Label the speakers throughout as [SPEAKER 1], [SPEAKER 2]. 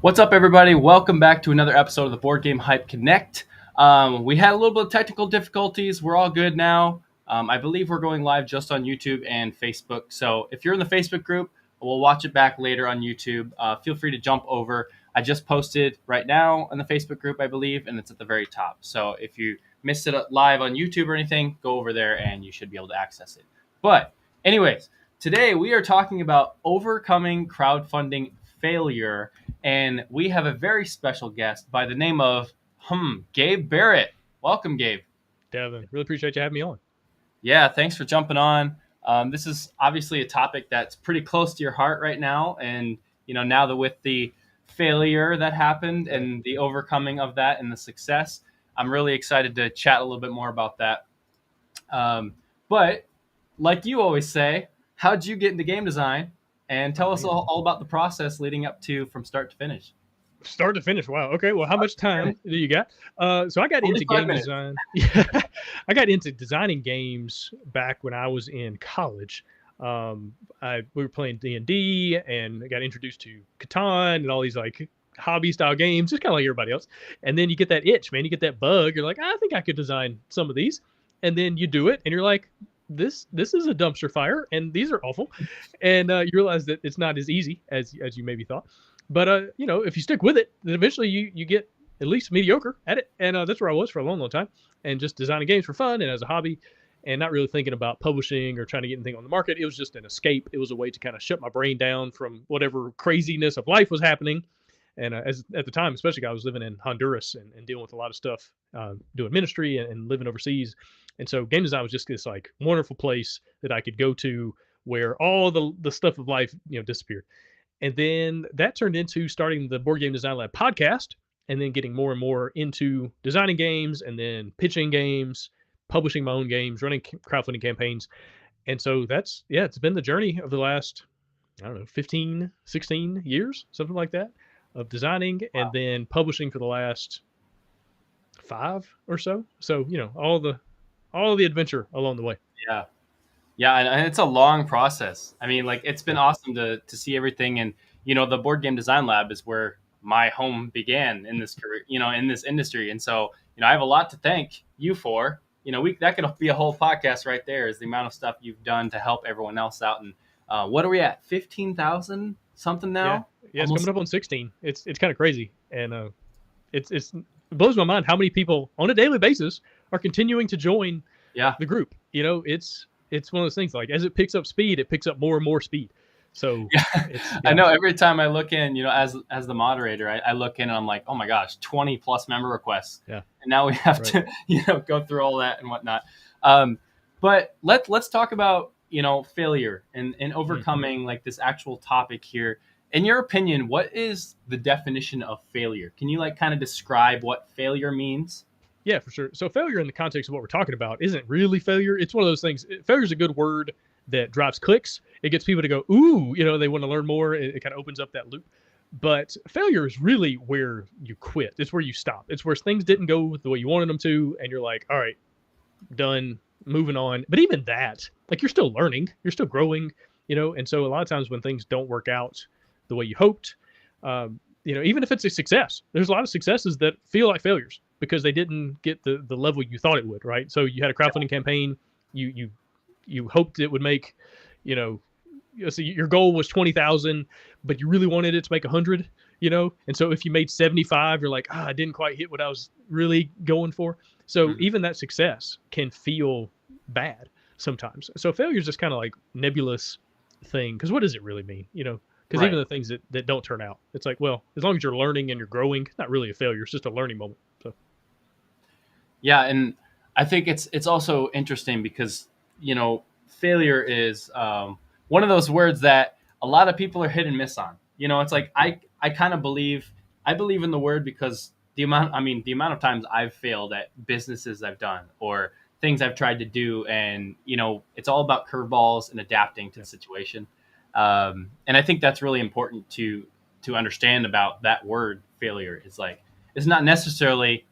[SPEAKER 1] What's up, everybody? Welcome back to another episode of the Board Game Hype Connect. We had a little bit of technical difficulties. We're all good now. I believe we're going live just on YouTube and Facebook. So if you're in the Facebook group, we'll watch it back later on YouTube. Feel free to jump over. I just posted right now on the Facebook group, I believe, and it's at the very top. So if you missed it live on YouTube or anything, go over there and you should be able to access it. But anyways, today we are talking about overcoming crowdfunding failure. And we have a very special guest by the name of Gabe Barrett. Welcome, Gabe.
[SPEAKER 2] Devin, really appreciate you having me on.
[SPEAKER 1] Yeah, thanks for jumping on. This is obviously a topic that's pretty close to your heart right now. And, now that with the failure that happened and the overcoming of that and the success, I'm really excited to chat a little bit more about that. But like you always say, how'd you get into game design? And tell us all about the process leading up to from start to finish.
[SPEAKER 2] Start to finish. Wow. Okay. Well, how much time do you got? So I got into game design. I got into designing games back when I was in college. We were playing D&D and I got introduced to Catan and all these like hobby style games, just kind of like everybody else. And then you get that itch, man. You get that bug. You're like, I think I could design some of these. And then you do it and you're like, this is a dumpster fire and these are awful. And you realize that it's not as easy as you maybe thought. But, if you stick with it, then eventually you get at least mediocre at it. And that's where I was for a long, long time. And just designing games for fun and as a hobby and not really thinking about publishing or trying to get anything on the market. It was just an escape. It was a way to kind of shut my brain down from whatever craziness of life was happening. And at the time, especially I was living in Honduras and dealing with a lot of stuff, doing ministry and living overseas. And so game design was just this like wonderful place that I could go to where all the stuff of life, disappeared. And then that turned into starting the Board Game Design Lab podcast and then getting more and more into designing games and then pitching games, publishing my own games, running crowdfunding campaigns. And so it's been the journey of the last, 15, 16 years, something like that, of designing and then publishing for the last 5 or so. So, all the adventure along the way.
[SPEAKER 1] Yeah, and it's a long process. I mean, like it's been awesome to see everything. And the Board Game Design Lab is where my home began in this career, in this industry. And so I have a lot to thank you for. That could be a whole podcast right there. Is the amount of stuff you've done to help everyone else out. And what are we at? 15,000 something now?
[SPEAKER 2] Yeah, it's coming up on 16. It's kind of crazy, and it blows my mind how many people on a daily basis are continuing to join the group. It's one of those things like as it picks up speed, it picks up more and more speed. So
[SPEAKER 1] I know every time I look in, as the moderator, I look in and I'm like, oh my gosh, 20 plus member requests.
[SPEAKER 2] Yeah.
[SPEAKER 1] And now we have to, go through all that and whatnot. But let's talk about, failure and overcoming like this actual topic here. In your opinion, what is the definition of failure? Can you kind of describe what failure means?
[SPEAKER 2] Yeah, for sure. So failure in the context of what we're talking about isn't really failure. It's one of those things. Failure is a good word that drives clicks. It gets people to go, ooh, they want to learn more. It kind of opens up that loop. But failure is really where you quit. It's where you stop. It's where things didn't go the way you wanted them to. And you're like, all right, done, moving on. But even that, like you're still learning, you're still growing, and so a lot of times when things don't work out the way you hoped, even if it's a success, there's a lot of successes that feel like failures because they didn't get the level you thought it would, right? So you had a crowdfunding campaign, you hoped it would make, so your goal was 20,000, but you really wanted it to make 100, and so if you made 75, you're like, I didn't quite hit what I was really going for. So even that success can feel bad sometimes. So failure is just kind of like nebulous thing because what does it really mean, Because even the things that don't turn out, it's like, well, as long as you're learning and you're growing, it's not really a failure. It's just a learning moment. So,
[SPEAKER 1] yeah, and I think it's also interesting because failure is one of those words that a lot of people are hit and miss on. It's like I kind of believe in the word because the amount of times I've failed at businesses I've done or things I've tried to do, and it's all about curveballs and adapting to the situation. And I think that's really important to understand about that word failure. It's like, it's not necessarily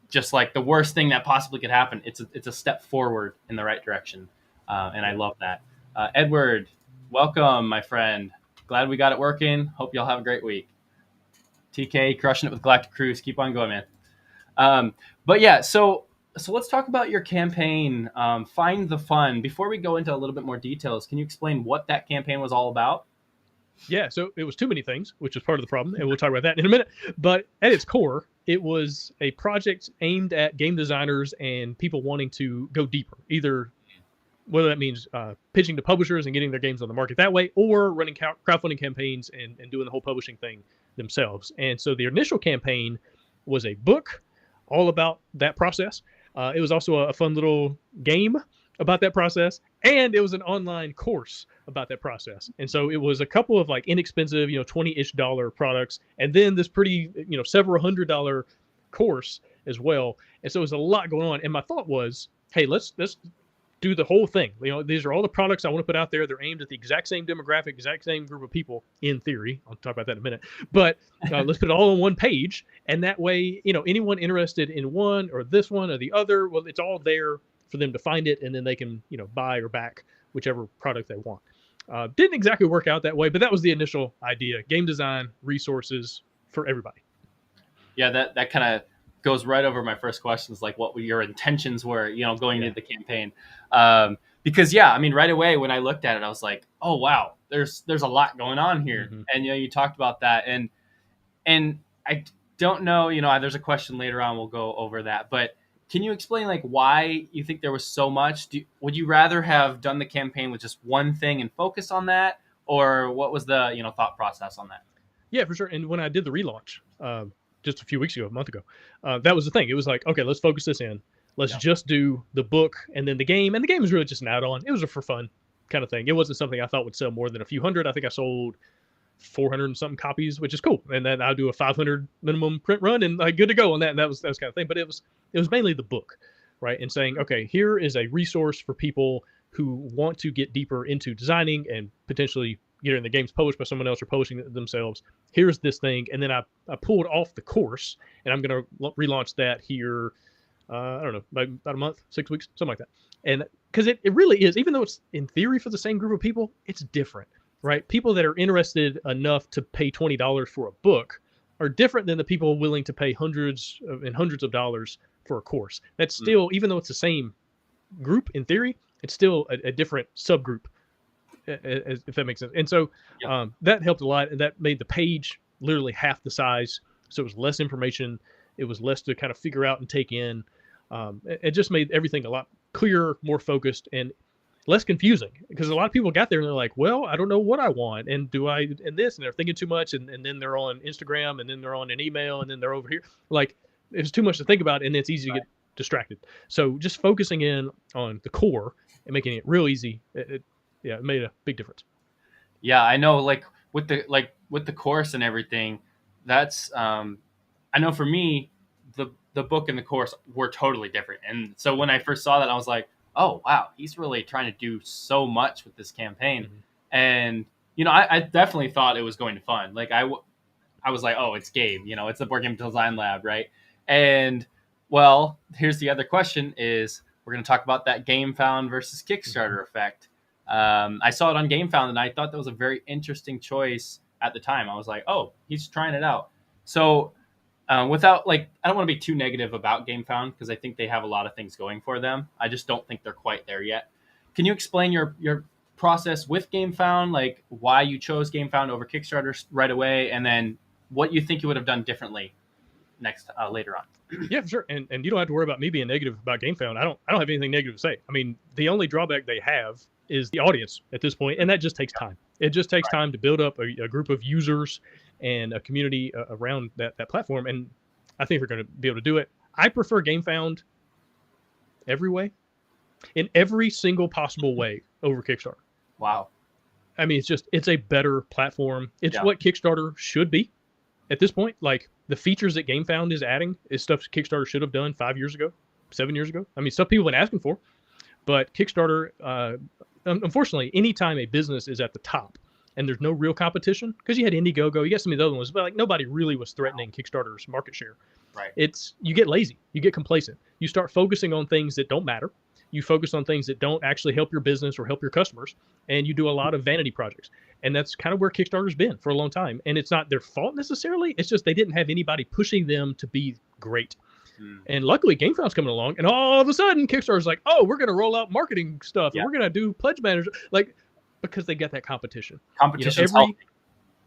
[SPEAKER 1] just like the worst thing that possibly could happen. It's a step forward in the right direction. And I love that. Edward, welcome, my friend. Glad we got it working. Hope y'all have a great week. TK crushing it with Galactic Cruise. Keep on going, man. But yeah, so let's talk about your campaign, Find the Fun. Before we go into a little bit more details, can you explain what that campaign was all about?
[SPEAKER 2] Yeah, so it was too many things, which is part of the problem, and we'll talk about that in a minute. But at its core, it was a project aimed at game designers and people wanting to go deeper, either whether that means pitching to publishers and getting their games on the market that way, or running crowdfunding campaigns and doing the whole publishing thing themselves. And so the initial campaign was a book all about that process. It was also a fun little game about that process, and it was an online course about that process. And so it was a couple of like inexpensive, $20-ish products, and then this pretty, several $100 course as well. And so it was a lot going on. And my thought was, hey, let's do the whole thing. These are all the products I want to put out there. They're aimed at the exact same demographic, exact same group of people in theory. I'll talk about that in a minute. But let's put it all on one page. And that way, anyone interested in one or this one or the other, well, it's all there for them to find it. And then they can, buy or back whichever product they want. Didn't exactly work out that way, but that was the initial idea. Game design resources for everybody.
[SPEAKER 1] Yeah, that kind of goes right over my first questions, like what your intentions were, going into the campaign. Because right away when I looked at it, I was like, oh wow, there's a lot going on here. Mm-hmm. And you talked about that, and I don't know, there's a question later on, we'll go over that, but can you explain like why you think there was so much? Would you rather have done the campaign with just one thing and focus on that, or what was the thought process on that?
[SPEAKER 2] Yeah, for sure. And when I did the relaunch just a few weeks ago, a month ago, that was the thing. It was like, okay, let's focus this in. Let's just do the book and then the game. And the game was really just an add-on. It was a for fun kind of thing. It wasn't something I thought would sell more than a few hundred. I think I sold 400 and something copies, which is cool. And then I'll do a 500 minimum print run and like good to go on that. And that was kind of thing. But it was mainly the book, right? And saying, okay, here is a resource for people who want to get deeper into designing and potentially getting the games published by someone else or publishing it themselves. Here's this thing. And then I pulled off the course, and I'm going to relaunch that here, I don't know, about a month, 6 weeks, something like that. And because it really is, even though it's in theory for the same group of people, it's different, right? People that are interested enough to pay $20 for a book are different than the people willing to pay hundreds of dollars for a course. That's still, even though it's the same group in theory, it's still a different subgroup, if that makes sense. And so that helped a lot, and that made the page literally half the size. So it was less information. It was less to kind of figure out and take in. It just made everything a lot clearer, more focused, and less confusing, because a lot of people got there and they're like, well, I don't know what I want. And and they're thinking too much. And then they're on Instagram, and then they're on an email, and then they're over here. Like, it's too much to think about, and it's easy to get distracted. So just focusing in on the core and making it real easy, it made a big difference.
[SPEAKER 1] Yeah, I know. Like with the course and everything, that's I know for me, the book and the course were totally different. And so when I first saw that, I was like, oh wow, he's really trying to do so much with this campaign. Mm-hmm. And I definitely thought it was going to fun. Like I was like, oh, it's Gabe. It's the Board Game Design Lab, right? And well, here's the other question: is we're going to talk about that GameFound versus Kickstarter effect. I saw it on GameFound, and I thought that was a very interesting choice at the time. I was like, oh, he's trying it out. So without I don't want to be too negative about GameFound, because I think they have a lot of things going for them. I just don't think they're quite there yet. Can you explain your process with GameFound, like why you chose GameFound over Kickstarter right away, and then what you think you would have done differently later on?
[SPEAKER 2] Yeah, for sure. And you don't have to worry about me being negative about GameFound. I don't have anything negative to say. I mean, the only drawback they have is the audience at this point, and that just takes time. It just takes time to build up a group of users and a community around that platform, and I think they're going to be able to do it. I prefer GameFound every way, in every single possible way, over Kickstarter.
[SPEAKER 1] Wow.
[SPEAKER 2] I mean, it's a better platform. It's what Kickstarter should be at this point. Like, the features that GameFound is adding is stuff Kickstarter should have done 5 years ago, 7 years ago. I mean, stuff people have been asking for. But Kickstarter, unfortunately, anytime a business is at the top and there's no real competition, because you had Indiegogo, you got some of the other ones, but nobody really was threatening Kickstarter's market share.
[SPEAKER 1] Right.
[SPEAKER 2] You get lazy, you get complacent, you start focusing on things that don't matter, You focus on things that don't actually help your business or help your customers, and you do a lot of vanity projects. And that's kind of where Kickstarter's been for a long time. And it's not their fault necessarily. It's just they didn't have anybody pushing them to be great. And luckily, GameFound's coming along, and all of a sudden, Kickstarter's like, "Oh, we're going to roll out marketing stuff, and we're going to do pledge managers," like, because they got that competition.
[SPEAKER 1] Competition's healthy.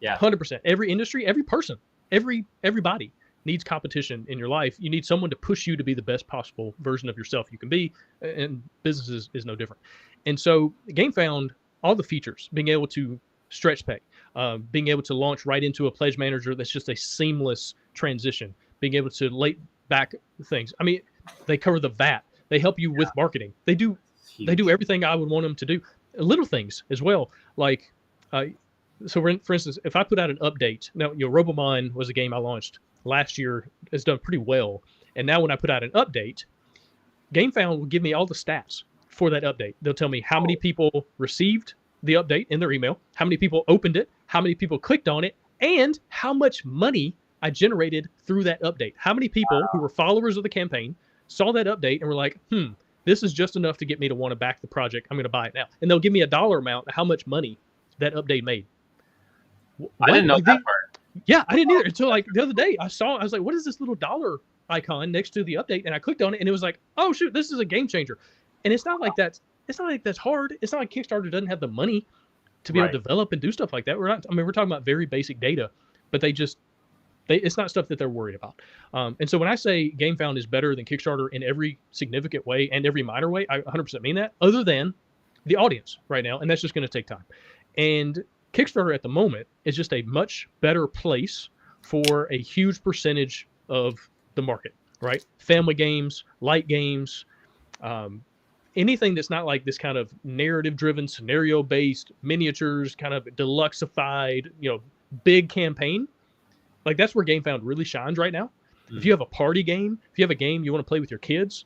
[SPEAKER 2] Yeah, 100%. Every industry, every person, everybody needs competition in your life. You need someone to push you to be the best possible version of yourself you can be, and business is no different. And so, GameFound, all the features, being able to stretch pay, being able to launch right into a pledge manager that's just a seamless transition, being able to late back things. I mean, they cover the VAT. They help you with marketing. They do everything I would want them to do. Little things as well, like so for instance, if I put out an update, now Robomon was a game I launched last year, has done pretty well, and now when I put out an update, GameFound will give me all the stats for that update. They'll tell me how many people received the update in their email, how many people opened it, how many people clicked on it, and how much money I generated through that update. How many people who were followers of the campaign saw that update and were like, this is just enough to get me to want to back the project. I'm going to buy it now. And they'll give me a dollar amount, how much money that update made.
[SPEAKER 1] I didn't know that part.
[SPEAKER 2] Yeah, I didn't either. Until like the other day, I was like, what is this little dollar icon next to the update? And I clicked on it, and it was like, oh shoot, this is a game changer. And it's not like that's hard. It's not like Kickstarter doesn't have the money to be able to develop and do stuff like that. We're talking about very basic data, but it's not stuff that they're worried about. And so when I say GameFound is better than Kickstarter in every significant way and every minor way, I 100% mean that, other than the audience right now. And that's just going to take time. And Kickstarter at the moment is just a much better place for a huge percentage of the market, right? Family games, light games, anything that's not like this kind of narrative-driven, scenario-based, miniatures, kind of deluxeified, big campaign. Like, that's where GameFound really shines right now. If you have a party game, if you have a game you want to play with your kids,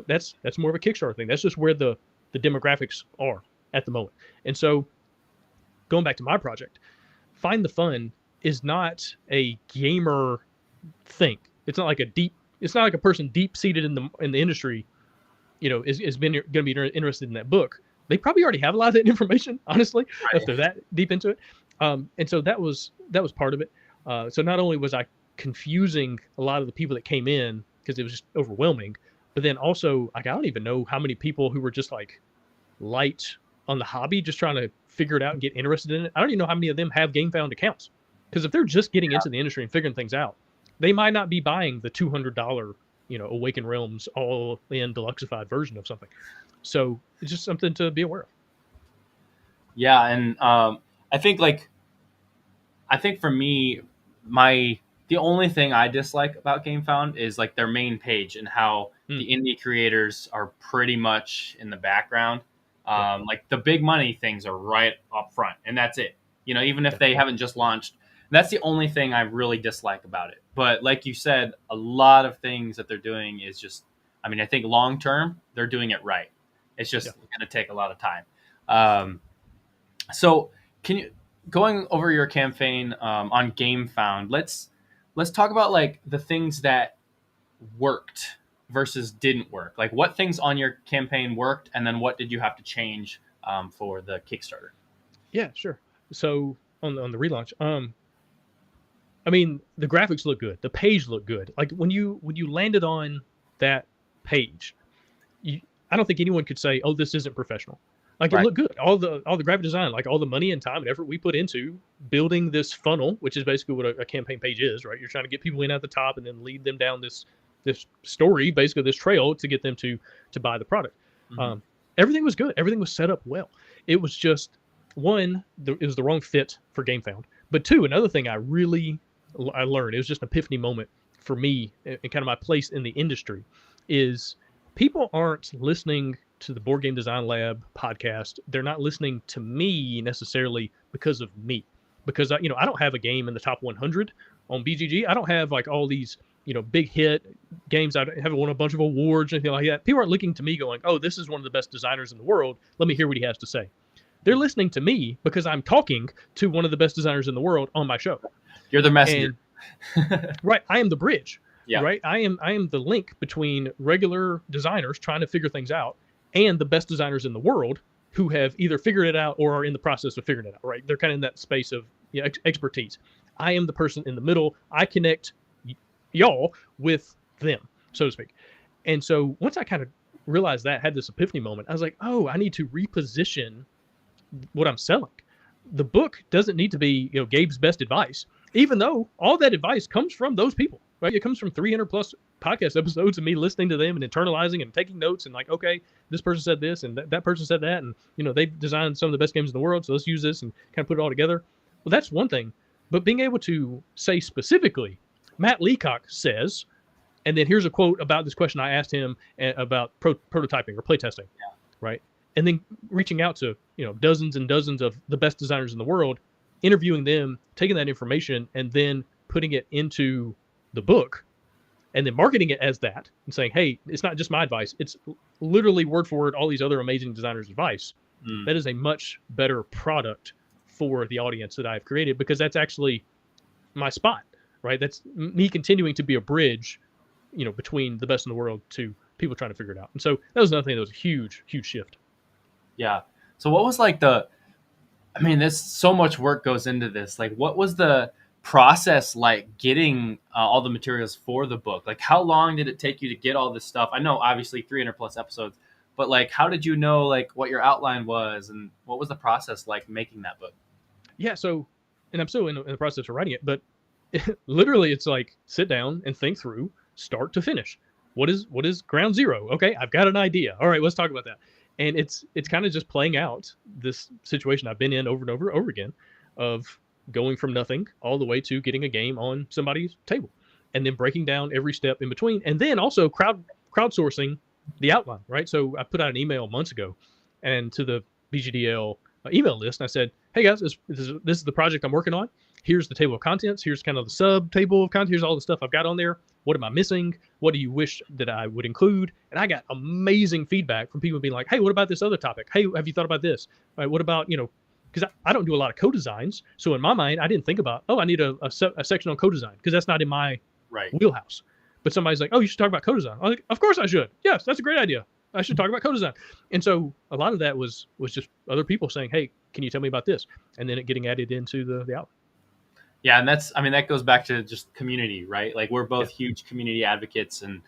[SPEAKER 2] that's more of a Kickstarter thing. That's just where the demographics are at the moment. And so, going back to my project, Find the Fun is not a gamer thing. It's not like a person deep-seated in the industry, is going to be interested in that book. They probably already have a lot of that information, honestly, if they're that deep into it. And so that was part of it. So not only was I confusing a lot of the people that came in because it was just overwhelming, but then also, like, I don't even know how many people who were just like light on the hobby, just trying to figure it out and get interested in it. I don't even know how many of them have GameFound accounts, because if they're just getting into the industry and figuring things out, they might not be buying the $200, Awaken Realms all in deluxeified version of something. So it's just something to be aware of.
[SPEAKER 1] Yeah. And I think for me, the only thing I dislike about GameFound is like their main page and how the indie creators are pretty much in the background. Like the big money things are right up front, and that's it. Even if they haven't just launched, that's the only thing I really dislike about it. But like you said, a lot of things that they're doing is just, I think long term they're doing it right. It's just going to take a lot of time. So going over your campaign on GameFound, let's talk about like the things that worked versus didn't work. Like, what things on your campaign worked, and then what did you have to change for the Kickstarter?
[SPEAKER 2] Yeah, sure. So on the relaunch, the graphics look good. The page looked good. Like when you landed on that page, I don't think anyone could say, "Oh, this isn't professional." Like, it looked good. All the graphic design, like all the money and time and effort we put into building this funnel, which is basically what a campaign page is, right? You're trying to get people in at the top and then lead them down this story, basically this trail, to get them to buy the product. Everything was good. Everything was set up well. It was just, one, it was the wrong fit for GameFound. But two, another thing I learned, it was just an epiphany moment for me and kind of my place in the industry, is people aren't listening to the Board Game Design Lab podcast. They're not listening to me necessarily because of me, because I don't have a game in the top 100 on BGG. I don't have like all these big hit games. I haven't won a bunch of awards or anything like that. People aren't looking to me going, "Oh, this is one of the best designers in the world. Let me hear what he has to say." They're listening to me because I'm talking to one of the best designers in the world on my show.
[SPEAKER 1] You're the messenger.
[SPEAKER 2] Right. I am the bridge. Yeah. Right. I am the link between regular designers trying to figure things out and the best designers in the world who have either figured it out or are in the process of figuring it out, right? They're kind of in that space of expertise. I am the person in the middle. I connect y'all with them, so to speak. And so once I kind of realized that, had this epiphany moment, I was like, oh, I need to reposition what I'm selling. The book doesn't need to be, Gabe's best advice, even though all that advice comes from those people, right? It comes from 300 plus podcast episodes and me listening to them and internalizing and taking notes and like, okay, this person said this and that person said that. And, they've designed some of the best games in the world. So let's use this and kind of put it all together. Well, that's one thing. But being able to say specifically, Matt Leacock says, and then here's a quote about this question I asked him about prototyping or playtesting, right? And then reaching out to, dozens and dozens of the best designers in the world, interviewing them, taking that information, and then putting it into the book, and then marketing it as that, and saying, hey, it's not just my advice. It's literally word for word all these other amazing designers' advice. That is a much better product for the audience that I've created, because that's actually my spot, right? That's me continuing to be a bridge, between the best in the world to people trying to figure it out. And so that was another thing that was a huge, huge shift.
[SPEAKER 1] Yeah. So what was like there's so much work goes into this. Like, what was the process like getting all the materials for the book? Like, how long did it take you to get all this stuff? I know obviously 300 plus episodes, but like, how did you know like what your outline was, and what was the process like making that book?
[SPEAKER 2] Yeah. So, and I'm still in the process of writing it, but literally it's like sit down and think through start to finish. What is ground zero? Okay, I've got an idea. All right, let's talk about that. And it's kind of just playing out this situation I've been in over and over again, of going from nothing all the way to getting a game on somebody's table, and then breaking down every step in between, and then also crowdsourcing the outline, right? So I put out an email months ago, and to the BGDL email list, and I said, hey guys, this is the project I'm working on. Here's the table of contents. Here's kind of the sub table of contents. Here's all the stuff I've got on there. What am I missing? What do you wish that I would include? And I got amazing feedback from people being like, hey, what about this other topic? Hey, have you thought about this? Right, what about, because I don't do a lot of co-designs. So in my mind, I didn't think about, I need a section on co-design, because that's not in my wheelhouse. But somebody's like, oh, you should talk about co-design. I was like, of course I should. Yes, that's a great idea. I should talk about co-design. And so a lot of that was just other people saying, hey, can you tell me about this? And then it getting added into the outline.
[SPEAKER 1] Yeah, and that goes back to just community, right? Like, we're both huge community advocates, and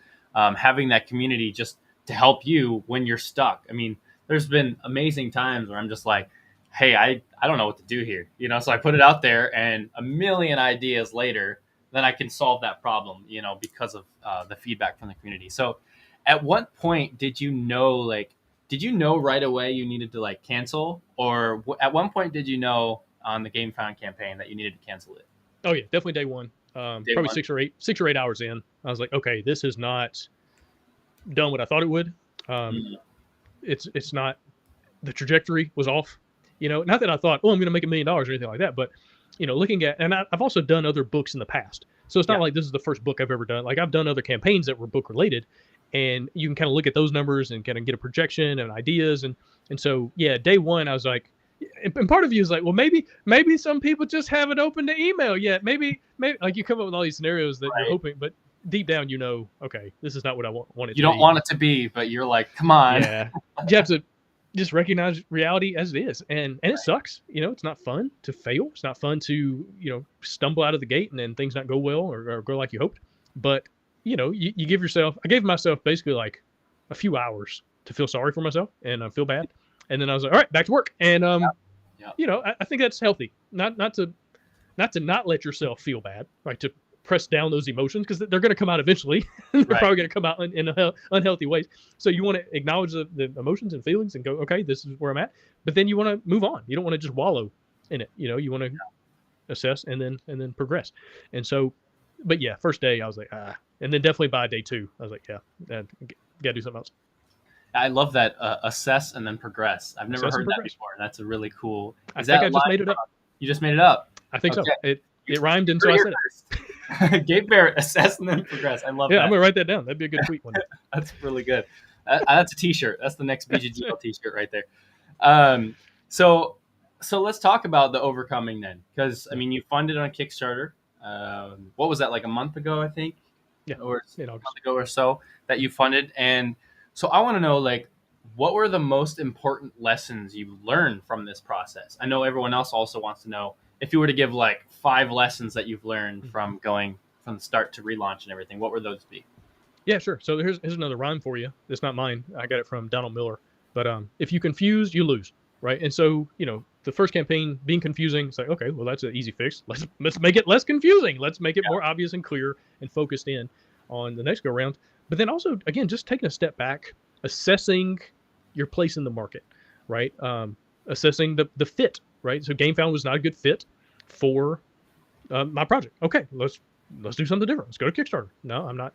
[SPEAKER 1] having that community just to help you when you're stuck. I mean, there's been amazing times where I'm just like, hey, I don't know what to do here, so I put it out there, and a million ideas later, then I can solve that problem, because of the feedback from the community. So at what point did you know right away you needed to like cancel, or at one point did you know on the GameFound campaign that you needed to cancel it?
[SPEAKER 2] Oh yeah, definitely day one. Probably 6 or 8 hours in, I was like, okay, this has not done what I thought it would. It's not, the trajectory was off. Not that I thought, I'm going to make $1 million or anything like that, but looking at, and I've also done other books in the past, so it's not like this is the first book I've ever done. Like, I've done other campaigns that were book related, and you can kind of look at those numbers and kind of get a projection and ideas, and so yeah, day one I was like, and part of you is like, well, maybe some people just haven't opened the email yet. Maybe like you come up with all these scenarios that you're hoping, but deep down, okay, this is not what I want it to be.
[SPEAKER 1] You don't want it to be, but you're like, come on.
[SPEAKER 2] Yeah, you have to just recognize reality as it is, and it sucks. It's not fun to fail. It's not fun to stumble out of the gate and then things not go well or go like you hoped. But you give yourself. I gave myself basically like a few hours to feel sorry for myself and feel bad. And then I was like, all right, back to work. And, I think that's healthy. Not to not let yourself feel bad, right? To press down those emotions, because they're going to come out eventually. They're probably going to come out in unhealthy ways. So you want to acknowledge the emotions and feelings and go, okay, this is where I'm at. But then you want to move on. You don't want to just wallow in it. You want to assess and then progress. And so, but yeah, first day I was like, and then definitely by day two, I was like, yeah, got to do something else.
[SPEAKER 1] I love that, assess and then progress. I've never heard that before. That's a really cool.
[SPEAKER 2] I think I just made it up.
[SPEAKER 1] You just made it up?
[SPEAKER 2] I think so. It rhymed until I said
[SPEAKER 1] it. Gabe Barrett, assess and then progress. I love that.
[SPEAKER 2] Yeah, I'm going to write that down. That'd be a good tweet one day.
[SPEAKER 1] That's really good. That's a t-shirt. That's the next BGDL t-shirt right there. So let's talk about the overcoming then. Because, I mean, you funded on Kickstarter. What was that, like a month ago, I think?
[SPEAKER 2] Yeah.
[SPEAKER 1] Or a month ago or so that you funded. And so I want to know, like, what were the most important lessons you learned from this process? I know everyone else also wants to know if you were to give like 5 lessons that you've learned from going from the start to relaunch and everything, what would those be?
[SPEAKER 2] Yeah, sure. So here's another rhyme for you. It's not mine. I got it from Donald Miller. But if you confuse, you lose, right? And so the first campaign being confusing, it's like, okay, well that's an easy fix. Let's make it less confusing. Let's make it more obvious and clear and focused in on the next go round. But then also, again, just taking a step back, assessing your place in the market, right? Assessing the fit, right? So GameFound was not a good fit for my project. Okay, let's do something different. Let's go to Kickstarter. No, I'm not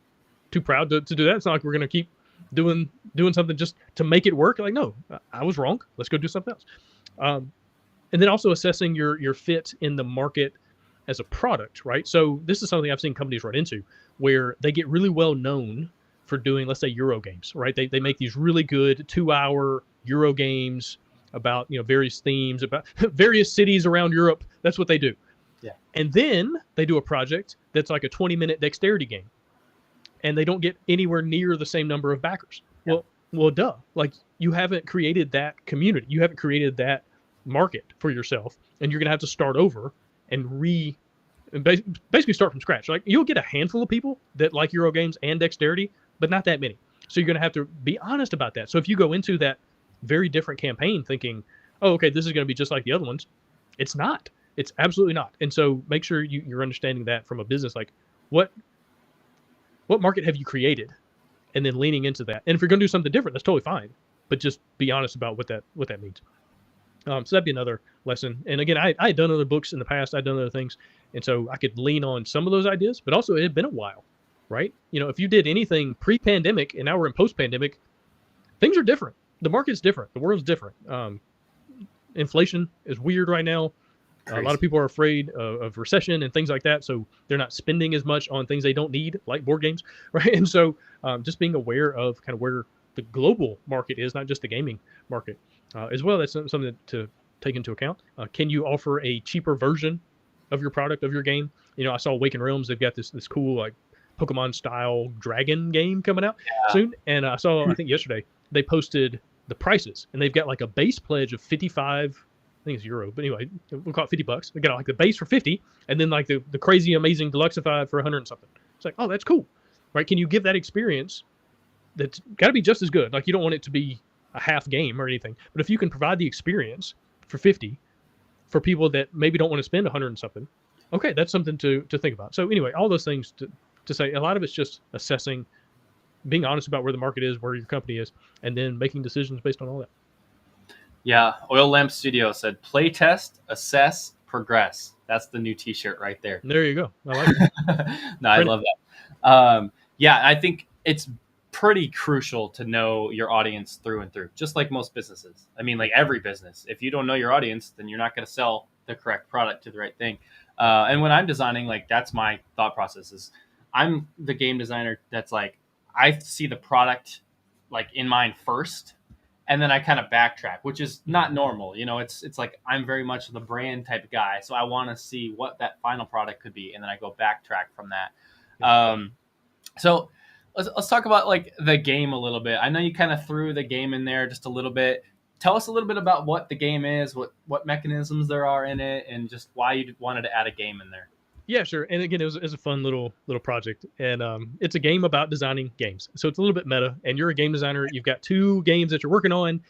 [SPEAKER 2] too proud to do that. It's not like we're going to keep doing something just to make it work. Like, no, I was wrong. Let's go do something else. And then also assessing your fit in the market as a product, right? So this is something I've seen companies run into where they get really well known for doing, let's say, Euro games, right? They make these really good 2-hour Euro games about various themes, about various cities around Europe. That's what they do.
[SPEAKER 1] Yeah.
[SPEAKER 2] And then they do a project that's like a 20-minute dexterity game, and they don't get anywhere near the same number of backers. Yeah. Well, duh. Like, you haven't created that community. You haven't created that market for yourself, and you're going to have to start over and basically start from scratch. Like, you'll get a handful of people that like Euro games and dexterity, but not that many. So you're going to have to be honest about that. So if you go into that very different campaign thinking, oh, okay, this is going to be just like the other ones, it's not. It's absolutely not. And so make sure you're understanding that from a business, like what market have you created, and then leaning into that. And if you're going to do something different, that's totally fine, but just be honest about what that means. So that'd be another lesson. And again, I had done other books in the past. I'd done other things. And so I could lean on some of those ideas, but also it had been a while, right? If you did anything pre-pandemic and now we're in post-pandemic, things are different. The market's different. The world's different. Inflation is weird right now. Crazy. A lot of people are afraid of recession and things like that. So they're not spending as much on things they don't need, like board games, right? And so just being aware of kind of where the global market is, not just the gaming market as well. That's something to take into account. Can you offer a cheaper version of your product, of your game? I saw Awakened Realms. They've got this cool like Pokemon style dragon game coming out soon. And I saw, I think yesterday, they posted the prices, and they've got like a base pledge of 55, I think it's euro, but anyway, we'll call it $50. They got like the base for 50, and then like the crazy amazing deluxeified for 100 and something. It's like, oh, that's cool, right? Can you give that experience that's got to be just as good? Like, you don't want it to be a half game or anything, but if you can provide the experience for 50 for people that maybe don't want to spend 100 and something, okay, that's something to think about. So anyway, all those things to say, a lot of it's just assessing, being honest about where the market is, where your company is, and then making decisions based on all that.
[SPEAKER 1] Yeah, Oil Lamp Studio said, play test, assess, progress. That's the new T-shirt right there.
[SPEAKER 2] There you go. I like it.
[SPEAKER 1] No, I love that. Yeah, I think it's pretty crucial to know your audience through and through, just like most businesses. I mean, like every business. If you don't know your audience, then you're not going to sell the correct product to the right thing. And when I'm designing, like, that's my thought process is I'm the game designer that's like, I see the product like in mind first, and then I kind of backtrack, which is not normal. It's like I'm very much the brand type of guy, so I want to see what that final product could be, and then I go backtrack from that. So let's talk about like the game a little bit. I know you kind of threw the game in there just a little bit. Tell us a little bit about what the game is, what mechanisms there are in it, and just why you wanted to add a game in there.
[SPEAKER 2] Yeah, sure. And again, it was a fun little project, and it's a game about designing games. So it's a little bit meta, and you're a game designer. You've got 2 games that you're working on,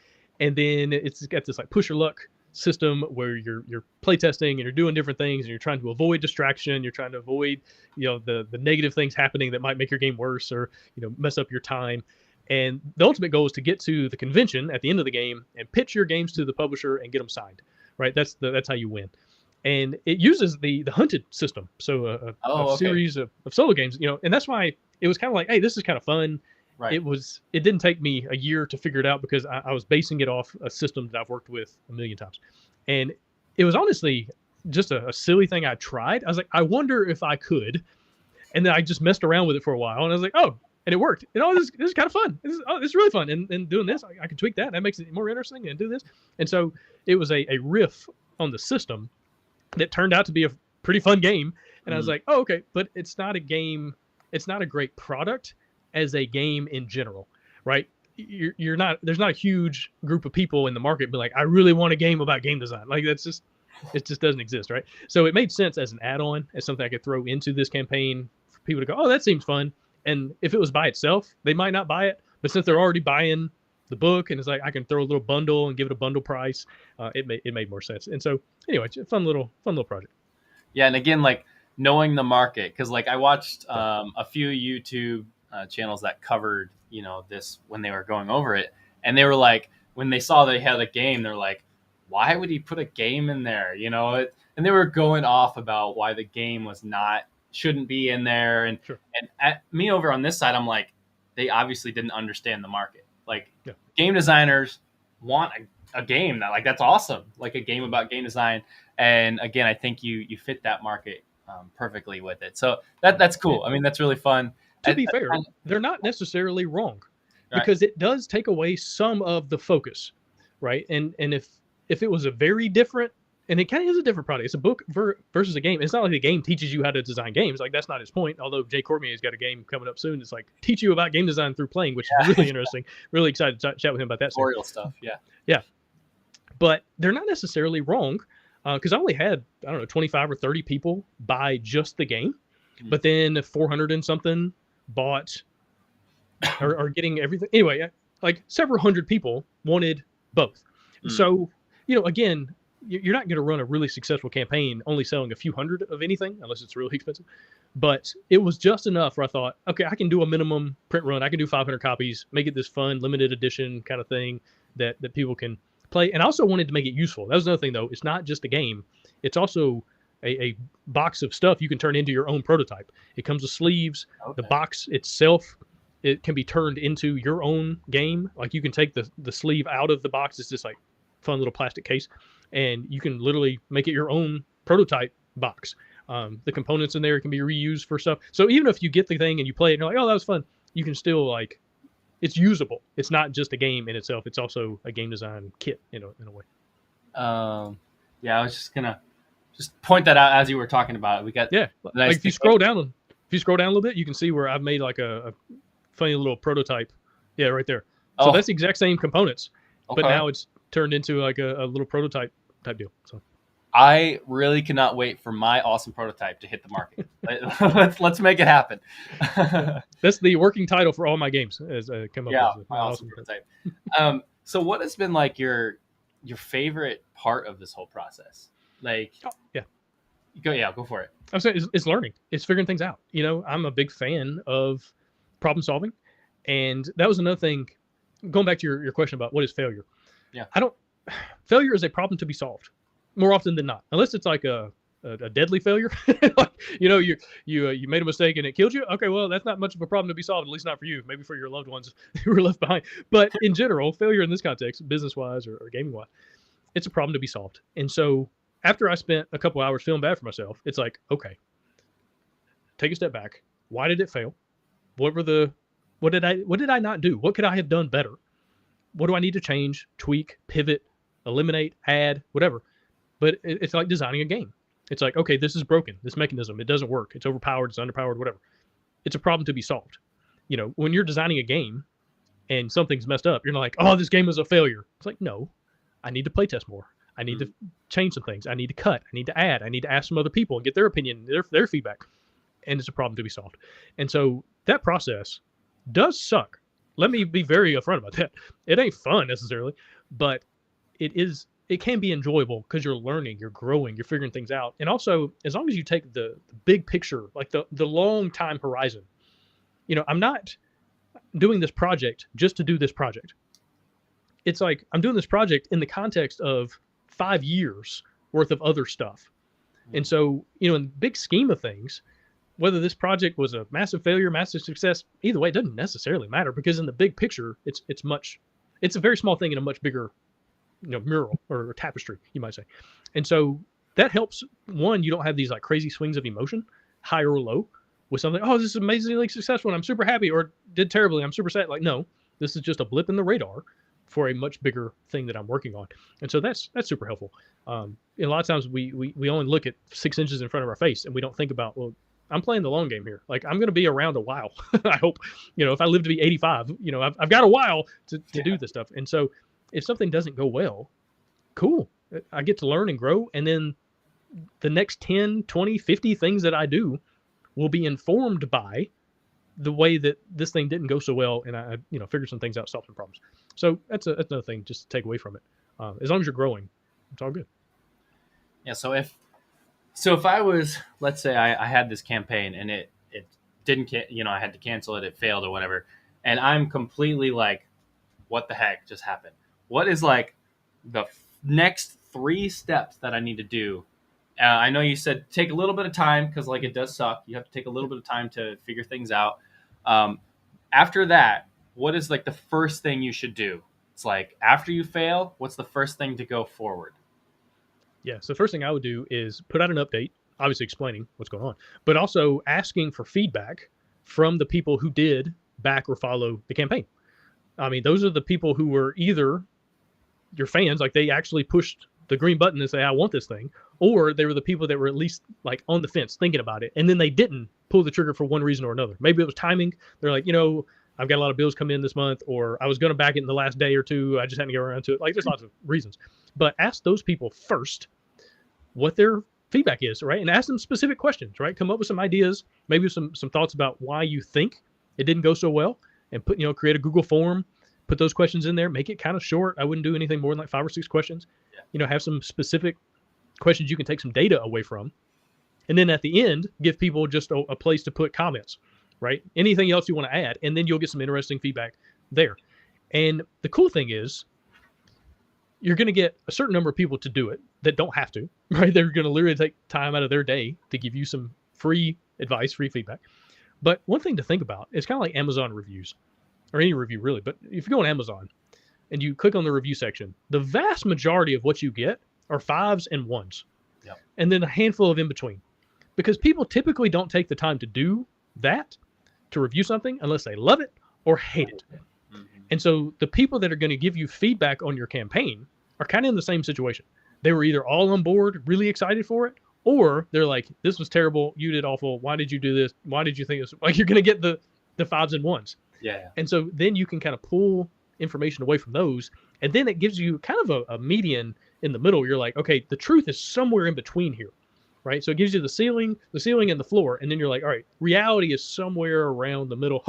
[SPEAKER 2] and then it's got this like push your luck system where you're playtesting and you're doing different things, and you're trying to avoid distraction. You're trying to avoid the negative things happening that might make your game worse or mess up your time. And the ultimate goal is to get to the convention at the end of the game and pitch your games to the publisher and get them signed. Right? That's how you win. And it uses the hunted system, so a series of solo games, and that's why it was kind of like, hey, this is kind of fun. Right. It didn't take me a year to figure it out because I was basing it off a system that I've worked with a million times, and it was honestly just a silly thing I tried. I was like, I wonder if I could, and then I just messed around with it for a while, and I was like, oh, and it worked. And this is kind of fun. This is really fun. And doing this, I can tweak that. That makes it more interesting and do this. And so it was a riff on the system that turned out to be a pretty fun game. And I was like, oh, okay, but it's not a game. It's not a great product as a game in general, right? you're not, there's not a huge group of people in the market be like, I really want a game about game design. Like that's just, it just doesn't exist, right? So it made sense as an add-on, as something I could throw into this campaign for people to go, oh, that seems fun. And if it was by itself, they might not buy it. But since they're already buying the book, and it's like I can throw a little bundle and give it a bundle price, it made more sense. And so anyway, it's a fun little project.
[SPEAKER 1] Yeah, and again, like knowing the market, because like I watched a few YouTube channels that covered this when they were going over it, and they were like, when they saw they had a game, they're like, why would he put a game in there? And they were going off about why the game shouldn't be in there. And
[SPEAKER 2] Sure.
[SPEAKER 1] and at me over on this side, I'm like, they obviously didn't understand the market. Like
[SPEAKER 2] Yeah.
[SPEAKER 1] game designers want a game that's awesome, like a game about game design. And again, I think you fit that market perfectly with it. So that's cool. I mean, that's really fun.
[SPEAKER 2] To be fair, they're not necessarily wrong,
[SPEAKER 1] Right.
[SPEAKER 2] because it does take away some of the focus, right? And if it was a very different, and it kind of is a different product, it's a book versus a game. It's not like the game teaches you how to design games. Like that's not his point. Although Jay Cormier's got a game coming up soon. It's like teach you about game design through playing, which is really interesting. Really excited to chat with him about that.
[SPEAKER 1] Tutorial stuff. Yeah.
[SPEAKER 2] Yeah. But they're not necessarily wrong, because I only had, I don't know, 25 or 30 people buy just the game, but then 400 and something bought or are getting everything. Anyway, like several hundred people wanted both. So, again, you're not going to run a really successful campaign only selling a few hundred of anything unless it's really expensive. But it was just enough where I thought, okay, I can do a minimum print run. I can do 500 copies, make it this fun, limited edition kind of thing that people can play. And I also wanted to make it useful. That was another thing, though. It's not just a game. It's also a box of stuff you can turn into your own prototype. It comes with sleeves. Okay. The box itself, it can be turned into your own game. Like you can take the sleeve out of the box. It's just like fun little plastic case. And you can literally make it your own prototype box. The components in there can be reused for stuff. So even if you get the thing and you play it and you're like, oh, that was fun, you can still it's usable. It's not just a game in itself. It's also a game design kit, in a way.
[SPEAKER 1] Yeah, I was just gonna point that out as you were talking about it. We got
[SPEAKER 2] nice, like if you scroll down a little bit, you can see where I've made like a funny little prototype. Yeah, right there. So that's the exact same components, but now it's turned into like a little prototype type deal. So
[SPEAKER 1] I really cannot wait for my awesome prototype to hit the market. let's make it happen.
[SPEAKER 2] That's the working title for all my games. As come up with
[SPEAKER 1] my awesome prototype. So what has been like your favorite part of this whole process? Like, go for it.
[SPEAKER 2] I'm saying it's learning. It's figuring things out. I'm a big fan of problem solving, and that was another thing. Going back to your question about what is failure.
[SPEAKER 1] Yeah,
[SPEAKER 2] failure is a problem to be solved more often than not, unless it's like a deadly failure. You made a mistake and it killed you. Okay, well, that's not much of a problem to be solved, at least not for you. Maybe for your loved ones who were left behind. But in general, failure in this context, business-wise or gaming-wise, it's a problem to be solved. And so after I spent a couple hours feeling bad for myself, it's like, okay, take a step back. Why did it fail? What did I not do? What could I have done better? What do I need to change, tweak, pivot, eliminate, add, whatever? But it's like designing a game. It's like, okay, this is broken. This mechanism, it doesn't work. It's overpowered. It's underpowered, whatever. It's a problem to be solved. When you're designing a game and something's messed up, you're not like, oh, this game is a failure. It's like, no, I need to playtest more. I need to change some things. I need to cut. I need to add. I need to ask some other people and get their opinion, their feedback. And it's a problem to be solved. And so that process does suck. Let me be very upfront about that. It ain't fun necessarily, but it can be enjoyable because you're learning, you're growing, you're figuring things out. And also, as long as you take the big picture, like the long time horizon, I'm not doing this project just to do this project. It's like I'm doing this project in the context of 5 years worth of other stuff. And so, in the big scheme of things, whether this project was a massive failure, massive success, either way, it doesn't necessarily matter, because in the big picture, it's a very small thing in a much bigger, mural or tapestry, you might say. And so that helps. One, you don't have these like crazy swings of emotion, high or low, with something. Oh, this is amazingly successful, and I'm super happy, or did terribly, I'm super sad. Like, no, this is just a blip in the radar for a much bigger thing that I'm working on. And so that's super helpful. A lot of times we only look at 6 inches in front of our face, and we don't think about, well, I'm playing the long game here. Like, I'm going to be around a while. I hope, if I live to be 85, I've got a while to do this stuff. And so if something doesn't go well, cool. I get to learn and grow. And then the next 10, 20, 50 things that I do will be informed by the way that this thing didn't go so well, and I figured some things out, solved some problems. So that's another thing just to take away from it. As long as you're growing, it's all good.
[SPEAKER 1] Yeah. So if I was, let's say I had this campaign and it didn't, I had to cancel it, it failed or whatever, and I'm completely like, what the heck just happened? What is like the next 3 steps that I need to do? I know you said take a little bit of time because like it does suck. You have to take a little bit of time to figure things out. Um, After that, what is like the first thing you should do? It's like after you fail, what's the first thing to go forward?
[SPEAKER 2] Yeah. So first thing I would do is put out an update, obviously explaining what's going on, but also asking for feedback from the people who did back or follow the campaign. I mean, those are the people who were either your fans, like they actually pushed the green button and say, I want this thing, or they were the people that were at least like on the fence thinking about it. And then they didn't pull the trigger for one reason or another. Maybe it was timing. They're like, I've got a lot of bills coming in this month, or I was going to back it in the last day or two. I just hadn't get around to it. Like there's lots of reasons, but ask those people first what their feedback is, right? And ask them specific questions, right? Come up with some ideas, maybe some thoughts about why you think it didn't go so well, and create a Google form, put those questions in there, make it kind of short. I wouldn't do anything more than like 5 or 6 questions. Have some specific questions you can take some data away from. And then at the end, give people just a place to put comments, right? Anything else you want to add, and then you'll get some interesting feedback there. And the cool thing is, you're going to get a certain number of people to do it that don't have to, right? They're going to literally take time out of their day to give you some free advice, free feedback. But one thing to think about, it's kind of like Amazon reviews, or any review really. But if you go on Amazon and you click on the review section, the vast majority of what you get are 5s and 1s,
[SPEAKER 1] Yep.
[SPEAKER 2] and then a handful of in between. Because people typically don't take the time to do that, to review something, unless they love it or hate it. Mm-hmm. And so the people that are going to give you feedback on your campaign are kind of in the same situation. They were either all on board, really excited for it, or they're like, this was terrible, you did awful, why did you do this, why did you think this? Like, you're going to get the 5s and 1s.
[SPEAKER 1] Yeah.
[SPEAKER 2] And so then you can kind of pull information away from those, and then it gives you kind of a median in the middle. You're like, okay, the truth is somewhere in between here, right? So it gives you the ceiling and the floor, and then you're like, all right, reality is somewhere around the middle.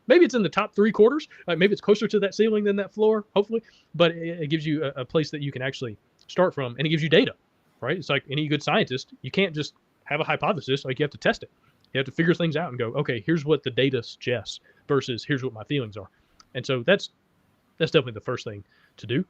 [SPEAKER 2] Maybe it's in the top 3 quarters, like maybe it's closer to that ceiling than that floor, hopefully, but it gives you a place that you can actually start from, and it gives you data, right? It's like any good scientist, you can't just have a hypothesis, like you have to test it. You have to figure things out and go, okay, here's what the data suggests versus here's what my feelings are. And so that's definitely the first thing to do.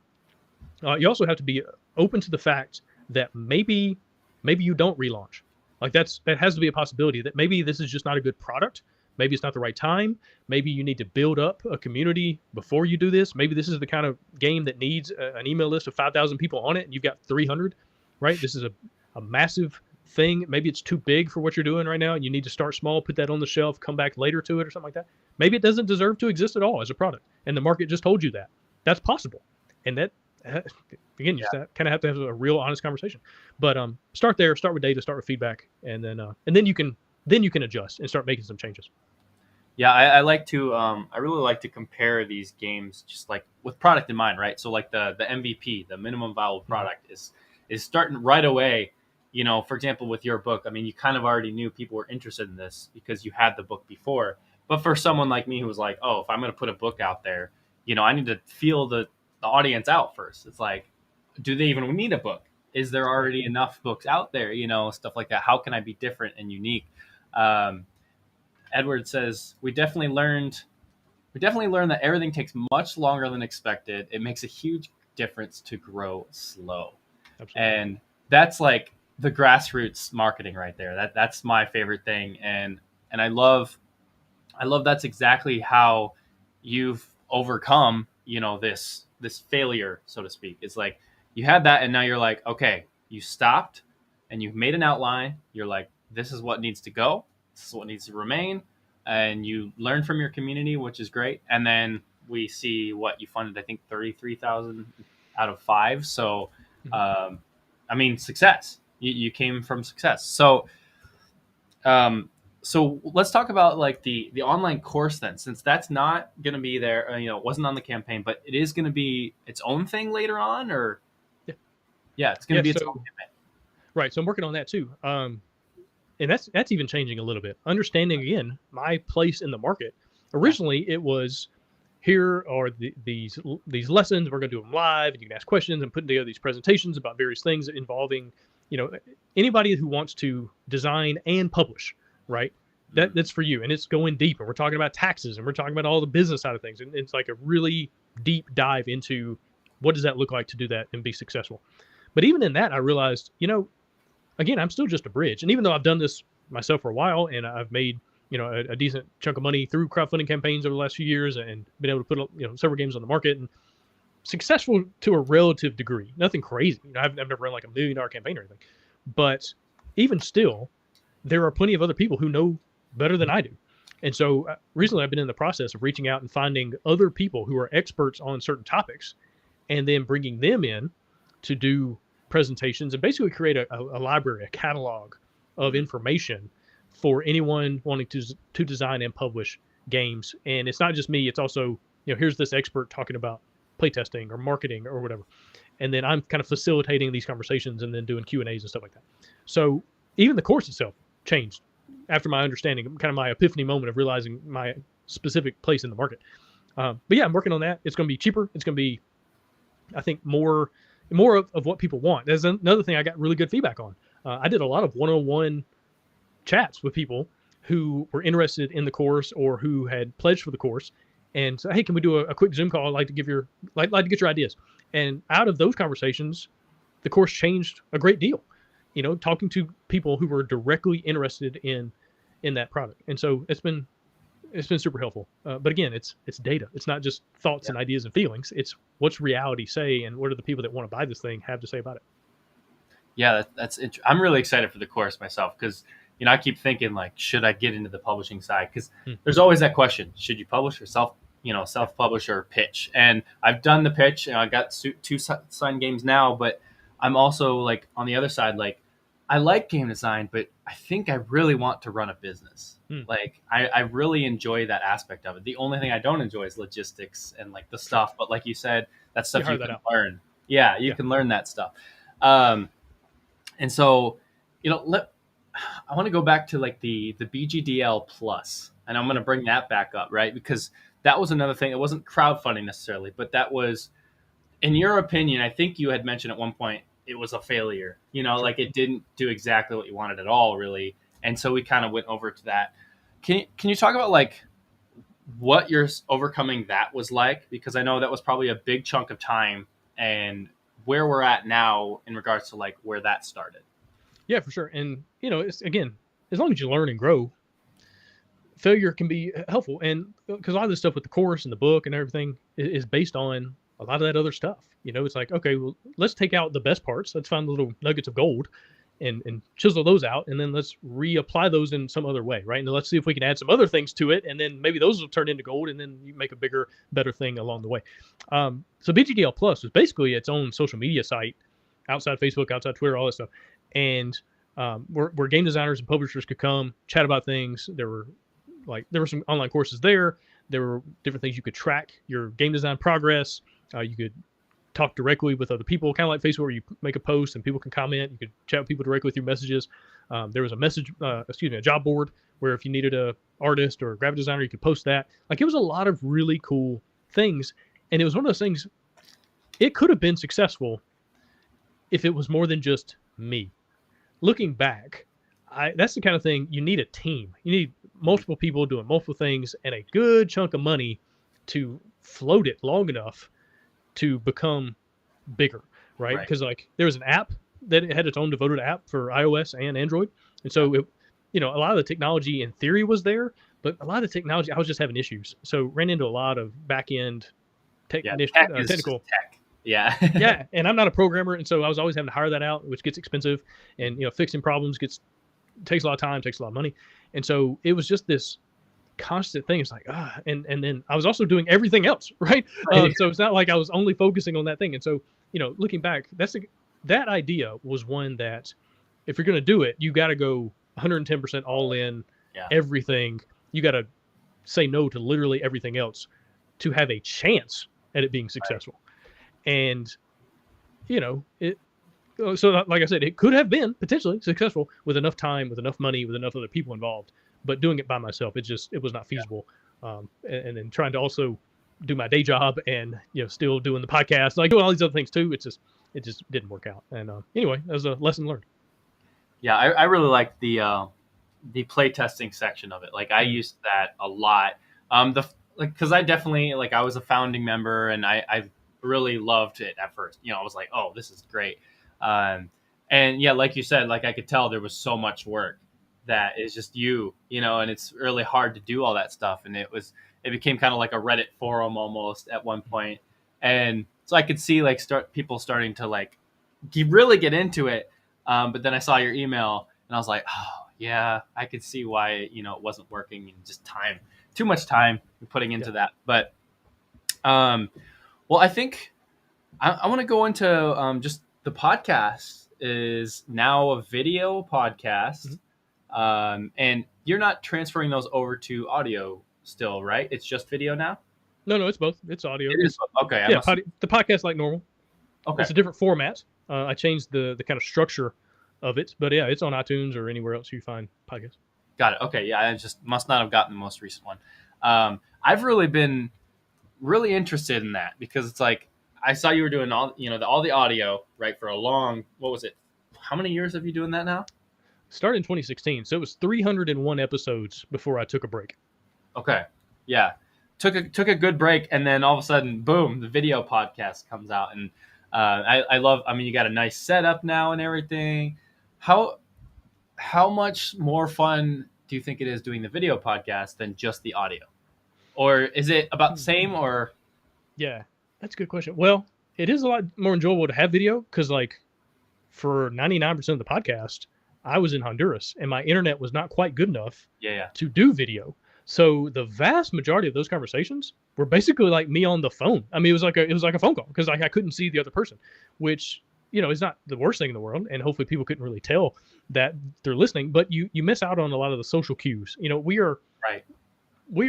[SPEAKER 2] You also have to be open to the fact that maybe you don't relaunch. Like that has to be a possibility, that maybe this is just not a good product. Maybe it's not the right time. Maybe you need to build up a community before you do this. Maybe this is the kind of game that needs an email list of 5,000 people on it, and you've got 300, right? This is a massive thing. Maybe it's too big for what you're doing right now, and you need to start small, put that on the shelf, come back later to it or something like that. Maybe it doesn't deserve to exist at all as a product, and the market just told you that. That's possible. And that, again, you just kind of have to have a real honest conversation. But start there, start with data, start with feedback, and then you can adjust and start making some changes.
[SPEAKER 1] Yeah, I like to I really like to compare these games just like with product in mind, right? So like the MVP, the minimum viable product, is starting right away. For example, with your book, I mean, you kind of already knew people were interested in this because you had the book before. But for someone like me who was like, oh, if I'm going to put a book out there, I need to feel the audience out first. It's like, do they even need a book? Is there already enough books out there? Stuff like that. How can I be different and unique? Edward says, we definitely learned that everything takes much longer than expected. It makes a huge difference to grow slow. Absolutely. And that's like the grassroots marketing right there. That's my favorite thing. And I love that's exactly how you've overcome, this failure, so to speak. It's like you had that, and now you're like, okay, you stopped and you've made an outline. You're like, this is what needs to go. This is what needs to remain. And you learn from your community, which is great. And then we see what you funded, I think 33,000 out of 5. So, I mean, success. You came from success. So, So let's talk about like the online course then, since that's not going to be there. It wasn't on the campaign, but it is going to be its own thing later on, or
[SPEAKER 2] Yeah.
[SPEAKER 1] yeah, it's going to
[SPEAKER 2] Yeah.
[SPEAKER 1] be its
[SPEAKER 2] So
[SPEAKER 1] own campaign.
[SPEAKER 2] right. So I'm working on that too. And that's even changing a little bit. Understanding again my place in the market.
[SPEAKER 1] Yeah.
[SPEAKER 2] Originally, it was here are these lessons. We're going to do them live, and you can ask questions and putting together these presentations about various things involving anybody who wants to design and publish. Right. That's for you, and it's going deep, and we're talking about taxes, and we're talking about all the business side of things, and it's like a really deep dive into what does that look like to do that and be successful. But even in that, I realized, again, I'm still just a bridge. And even though I've done this myself for a while and I've made, a decent chunk of money through crowdfunding campaigns over the last few years and been able to put, several games on the market and successful to a relative degree, nothing crazy. I've never run like $1 million campaign or anything, but even still, there are plenty of other people who know better than I do. And so recently I've been in the process of reaching out and finding other people who are experts on certain topics and then bringing them in to do presentations and basically create a library, a catalog of information for anyone wanting to design and publish games. And it's not just me, it's also, here's this expert talking about playtesting or marketing or whatever. And then I'm kind of facilitating these conversations and then doing Q&As and stuff like that. So even the course itself changed after my understanding, kind of my epiphany moment of realizing my specific place in the market. But yeah, I'm working on that. It's going to be cheaper. It's going to be, I think, more of what people want. There's another thing I got really good feedback on. I did a lot of one-on-one chats with people who were interested in the course or who had pledged for the course, and said, "Hey, can we do a quick Zoom call? I'd like to get your ideas." And out of those conversations, the course changed a great deal. Talking to people who were directly interested in that product, and so it's been super helpful. But again, it's data. It's not just thoughts and ideas and feelings. It's what's reality say, and what are the people that want to buy this thing have to say about it.
[SPEAKER 1] Yeah, that's I'm really excited for the course myself because I keep thinking like, should I get into the publishing side? Because there's always that question: should you publish or self-publish or pitch? And I've done the pitch, and I got 2 signed games now, but I'm also like on the other side, like I like game design, but I think I really want to run a business. Like I really enjoy that aspect of it. The only thing I don't enjoy is logistics and like the stuff. But like you said, that's stuff you can learn. Yeah, you can learn that stuff. And so, I want to go back to like the BGDL plus, and I'm going to bring that back up, right? Because that was another thing. It wasn't crowdfunding necessarily, but that was, in your opinion, I think you had mentioned at one point, it was a failure, like it didn't do exactly what you wanted at all, really. And so we kind of went over to that. Can you talk about like what your overcoming that was like? Because I know that was probably a big chunk of time, and where we're at now in regards to like where that started.
[SPEAKER 2] Yeah, for sure. And, it's, again, as long as you learn and grow, failure can be helpful. And because a lot of this stuff with the course and the book and everything is based on a lot of that other stuff. It's like, okay, well, let's take out the best parts. Let's find the little nuggets of gold and chisel those out. And then let's reapply those in some other way. Right. And let's see if we can add some other things to it. And then maybe those will turn into gold. And then you make a bigger, better thing along the way. So BGDL Plus was basically its own social media site outside Facebook, outside Twitter, all that stuff. And where game designers and publishers could come chat about things. There were some online courses there. There were different things you could track your game design progress. You could talk directly with other people, kind of like Facebook, where you make a post and people can comment. You could chat with people directly through messages. There was a job board where if you needed a artist or a graphic designer, you could post that. Like, it was a lot of really cool things. And it was one of those things, it could have been successful if it was more than just me. Looking back, that's the kind of thing, you need a team. You need multiple people doing multiple things and a good chunk of money to float it long enough to become bigger, right? Because like there was an app that it had its own devoted app for iOS and Android. And so a lot of the technology in theory was there, but a lot of the technology, I was just having issues. So ran into a lot of back-end technical.
[SPEAKER 1] Tech. Yeah.
[SPEAKER 2] Yeah. And I'm not a programmer. And so I was always having to hire that out, which gets expensive, and, fixing problems takes a lot of time, takes a lot of money. And so it was just this constant thing. It's like, and then I was also doing everything else. Right. So it's not like I was only focusing on that thing. And so, looking back, that idea was one that if you're going to do it, you got to go 110% all in
[SPEAKER 1] Yeah.
[SPEAKER 2] everything. You got to say no to literally everything else to have a chance at it being successful. And, you know, so like I said, it could have been potentially successful with enough time, with enough money, with enough other people involved. But doing it by myself, it was not feasible. And then trying to also do my day job and still doing the podcast, like doing all these other things too. It just didn't work out. And anyway, that was a lesson learned.
[SPEAKER 1] Yeah, I really like the play testing section of it. Like I used that a lot. Because I definitely I was a founding member and I really loved it at first. I was like, oh, this is great. And yeah, like you said, I could tell there was so much work that is just and it's really hard to do all that stuff. And it became kind of like a Reddit forum almost at one point. And so I could see people starting to really get into it. But then I saw your email and I was like, oh yeah, I could see why, it wasn't working, and just too much time putting into that. But, well, I think I want to go into just the podcast is now a video podcast. And you're not transferring those over to audio still, right? It's just video now?
[SPEAKER 2] No, it's both. It's audio.
[SPEAKER 1] It is. Okay.
[SPEAKER 2] Yeah, the podcast like normal.
[SPEAKER 1] Okay.
[SPEAKER 2] It's a different format. I changed the kind of structure of it, but yeah, it's on iTunes or anywhere else you find podcasts.
[SPEAKER 1] Got it. Okay. Yeah, I just must not have gotten the most recent one. I've really been really interested in that because it's like I saw you were doing all the audio right for a long. What was it? How many years have you doing that now?
[SPEAKER 2] Started in 2016, so it was 301 episodes before I took a break.
[SPEAKER 1] Okay. Yeah. Took a good break, and then all of a sudden, boom, the video podcast comes out, and I love. I mean, you got a nice setup now and everything. How much more fun do you think it is doing the video podcast than just the audio, or is it about the same? Or
[SPEAKER 2] yeah, that's a good question. Well, it is a lot more enjoyable to have video because, for 99% of the podcast, I was in Honduras and my internet was not quite good enough to do video. So the vast majority of those conversations were basically like me on the phone. I mean, it was like a phone call because I couldn't see the other person, which is not the worst thing in the world. And hopefully people couldn't really tell that they're listening. But you miss out on a lot of the social cues. We're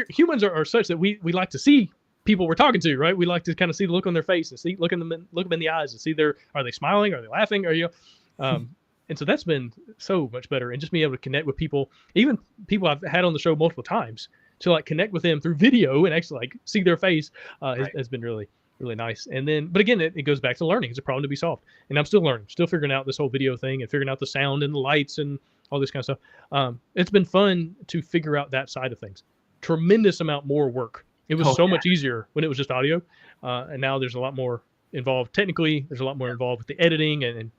[SPEAKER 2] humans are such that we like to see people we're talking to, right? We like to kind of see the look on their face and look them in the eyes and see are they smiling, are they laughing, and so that's been so much better. And just being able to connect with people, even people I've had on the show multiple times, to connect with them through video and actually see their face has been really, really nice. And then, but again, it goes back to learning. It's a problem to be solved. And I'm still learning, still figuring out this whole video thing and figuring out the sound and the lights and all this kind of stuff. It's been fun to figure out that side of things. Tremendous amount more work. It was much easier when it was just audio. And now there's a lot more involved technically. There's a lot more involved with the editing and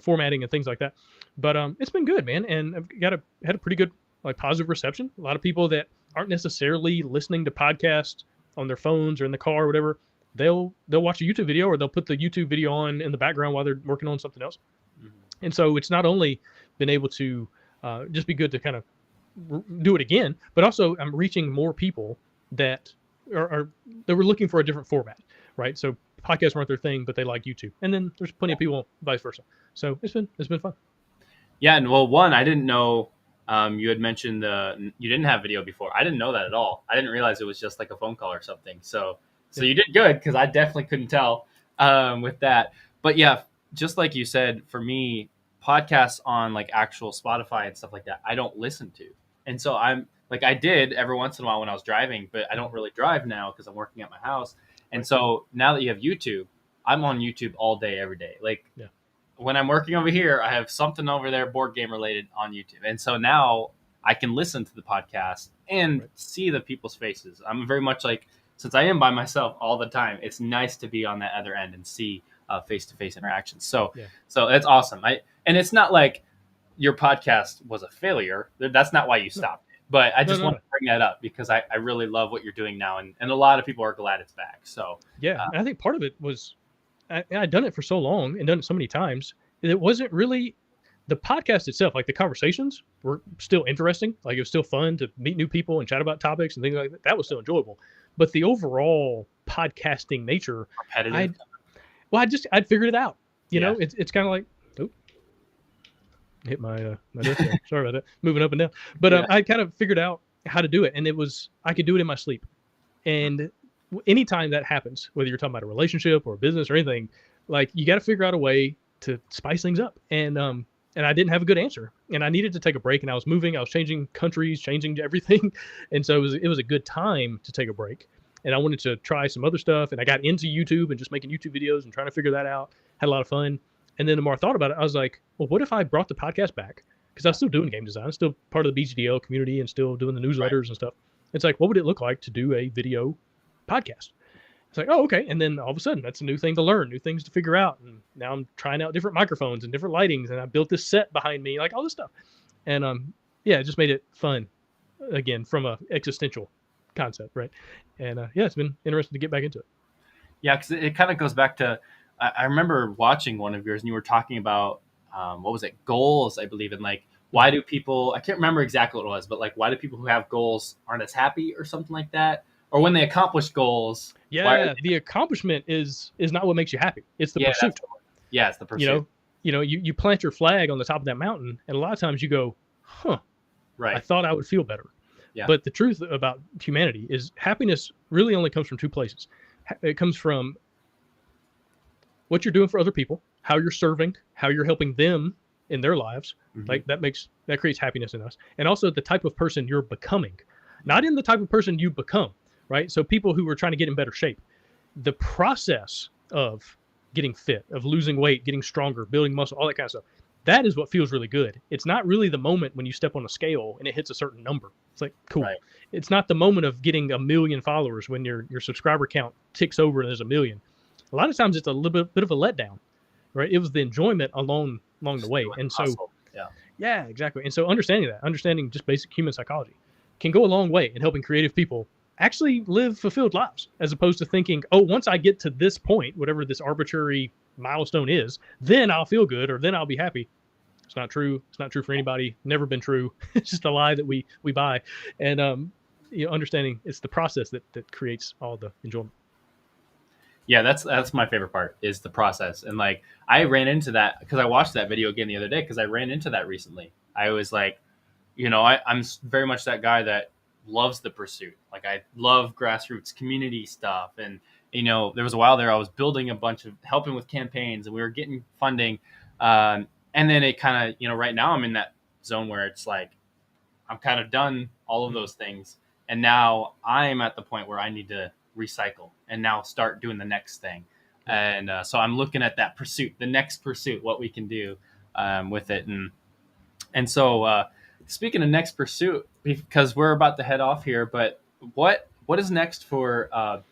[SPEAKER 2] formatting and things like that. But it's been good, man. And I've had a pretty good positive reception. A lot of people that aren't necessarily listening to podcasts on their phones or in the car or whatever, they'll watch a YouTube video or they'll put the YouTube video on in the background while they're working on something else. Mm-hmm. And so it's not only been able to just be good to kind of do it again, but also I'm reaching more people that are they were looking for a different format, right? So podcasts weren't their thing, but they like YouTube. And then there's plenty of people vice versa. So it's been fun.
[SPEAKER 1] Yeah, and I didn't know you had mentioned you didn't have video before. I didn't know that at all. I didn't realize it was just like a phone call or something. So you did good because I definitely couldn't tell with that. But yeah, just like you said, for me, podcasts on actual Spotify and stuff like that, I don't listen to. And so I'm I did every once in a while when I was driving, but I don't really drive now because I'm working at my house. And so now that you have YouTube, I'm on YouTube all day, every day. When I'm working over here, I have something over there, board game related on YouTube. And so now I can listen to the podcast and see the people's faces. I'm very much since I am by myself all the time, it's nice to be on that other end and see face-to-face interactions. So that's awesome. And it's not like your podcast was a failure. That's not why you stopped it. But I just want to bring that up because I really love what you're doing now. And a lot of people are glad it's back. So
[SPEAKER 2] I think part of it was I'd done it for so long and done it so many times. It wasn't really the podcast itself. The conversations were still interesting. It was still fun to meet new people and chat about topics and things like that. That was still enjoyable. But the overall podcasting nature, I'd figured it out. It's kind of Hit my desk there. Sorry about that. Moving up and down. But
[SPEAKER 1] Yeah.
[SPEAKER 2] I kind of figured out how to do it, and I could do it in my sleep. And anytime that happens, whether you're talking about a relationship or a business or anything, like you got to figure out a way to spice things up. And I didn't have a good answer, and I needed to take a break. And I was moving, I was changing countries, changing everything, and so it was a good time to take a break. And I wanted to try some other stuff, and I got into YouTube and just making YouTube videos and trying to figure that out. Had a lot of fun. And then the more I thought about it, I was like, well, what if I brought the podcast back? Because I was still doing game design, still part of the BGDL community, and still doing the newsletters and stuff. It's like, what would it look like to do a video podcast? It's like, oh, okay. And then all of a sudden, that's a new thing to learn, new things to figure out. And now I'm trying out different microphones and different lightings, and I built this set behind me, like all this stuff. And yeah, it just made it fun again from a existential concept, right? And yeah, it's been interesting to get back into it.
[SPEAKER 1] Yeah, because it kind of goes back to, I remember watching one of yours, and you were talking about what was it, goals, I believe, and like why do people, I can't remember exactly what it was, but like why do people who have goals aren't as happy or something like that, or when they accomplish goals.
[SPEAKER 2] Yeah, the accomplishment is not what makes you happy. It's the pursuit.
[SPEAKER 1] Yeah, it's the pursuit.
[SPEAKER 2] You plant your flag on the top of that mountain, and a lot of times you go, huh,
[SPEAKER 1] right.
[SPEAKER 2] I thought I would feel better.
[SPEAKER 1] Yeah.
[SPEAKER 2] But the truth about humanity is happiness really only comes from two places. It comes from what you're doing for other people, how you're serving, how you're helping them in their lives. Mm-hmm. Like that creates happiness in us. And also the type of person you're becoming, not in the type of person you become, right? So people who are trying to get in better shape, the process of getting fit, of losing weight, getting stronger, building muscle, all that kind of stuff, that is what feels really good. It's not really the moment when you step on a scale and it hits a certain number. It's like, cool. Right. It's not the moment of getting 1 million followers when your subscriber count ticks over and there's 1 million. A lot of times it's a little bit of a letdown, right? It was the enjoyment along the way. And so, yeah, exactly. And so understanding just basic human psychology can go a long way in helping creative people actually live fulfilled lives, as opposed to thinking, oh, once I get to this point, whatever this arbitrary milestone is, then I'll feel good or then I'll be happy. It's not true. It's not true for anybody. Never been true. It's just a lie that we buy. And understanding it's the process that creates all the enjoyment.
[SPEAKER 1] Yeah, that's my favorite part, is the process. And like I ran into that because I watched that video again the other day, because I ran into that recently. I was like, I'm very much that guy that loves the pursuit. Like I love grassroots community stuff. And, there was a while there I was building a bunch of, helping with campaigns, and we were getting funding. And then it kind of, right now I'm in that zone where it's like, I'm kind of done all of those things. And now I'm at the point where I need to recycle and now start doing the next thing. And so I'm looking at that pursuit, the next pursuit, what we can do with it. And so speaking of next pursuit, because we're about to head off here, but what is next for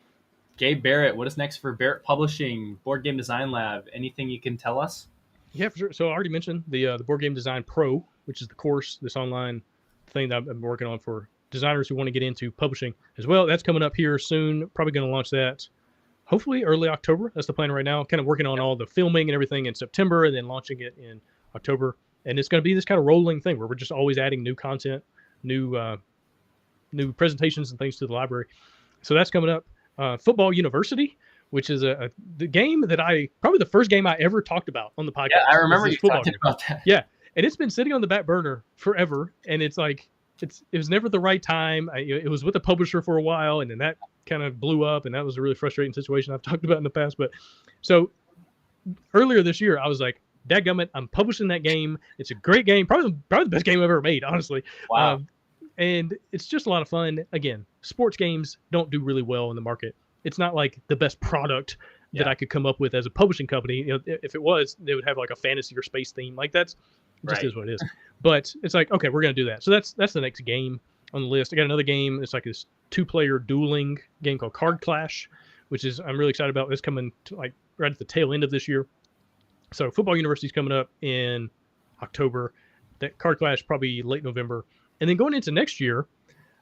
[SPEAKER 1] Gabe Barrett? What is next for Barrett Publishing, Board Game Design Lab? Anything you can tell us?
[SPEAKER 2] Yeah, for sure. So I already mentioned the Board Game Design Pro, which is the course, this online thing that I'm working on for designers who want to get into publishing as well. That's coming up here soon. Probably going to launch that hopefully early October. That's the plan right now. Kind of working on all the filming and everything in September, and then launching it in October. And it's going to be this kind of rolling thing where we're just always adding new content, new presentations and things to the library. So that's coming up. Football University, which is the game that probably the first game I ever talked about on the podcast.
[SPEAKER 1] Yeah, I remember you talking about that.
[SPEAKER 2] Yeah, and it's been sitting on the back burner forever, and it's like it was never the right time. It was with a publisher for a while, and then that kind of blew up, and that was a really frustrating situation I've talked about in the past. But so earlier this year, I was like, dadgummit, I'm publishing that game. It's a great game, probably the best game I've ever made, honestly.
[SPEAKER 1] Wow.
[SPEAKER 2] And it's just a lot of fun. Again, sports games don't do really well in the market. It's not like the best product that I could come up with as a publishing company. If it was, they would have like a fantasy or space theme. Like that's just is what it is. But it's like, okay, we're going to do that. So that's the next game on the list. I got another game. It's like this 2-player dueling game called Card Clash, which is I'm really excited about. It's coming to like right at the tail end of this year. So Football University is coming up in October. That Card Clash probably late November. And then going into next year,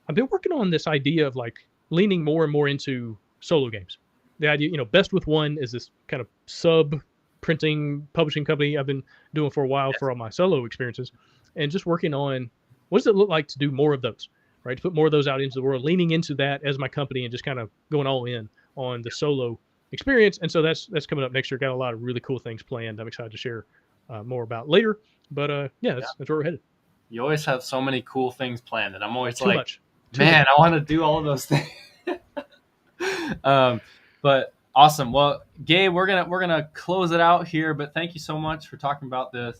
[SPEAKER 2] I've been working on this idea of like leaning more and more into solo games. The idea, Best with One is this kind of sub printing publishing company I've been doing for a while for all my solo experiences, and just working on what does it look like to do more of those, right? To put more of those out into the world, leaning into that as my company and just kind of going all in on the solo experience. And so that's coming up next year. Got a lot of really cool things planned. I'm excited to share more about later. But yeah,
[SPEAKER 1] Yeah.
[SPEAKER 2] that's where we're headed.
[SPEAKER 1] You always have so many cool things planned, and I'm always
[SPEAKER 2] Too
[SPEAKER 1] like,
[SPEAKER 2] much. Too
[SPEAKER 1] man,
[SPEAKER 2] much.
[SPEAKER 1] I want to do all of those things. But awesome. Well, Gabe, we're gonna close it out here. But thank you so much for talking about the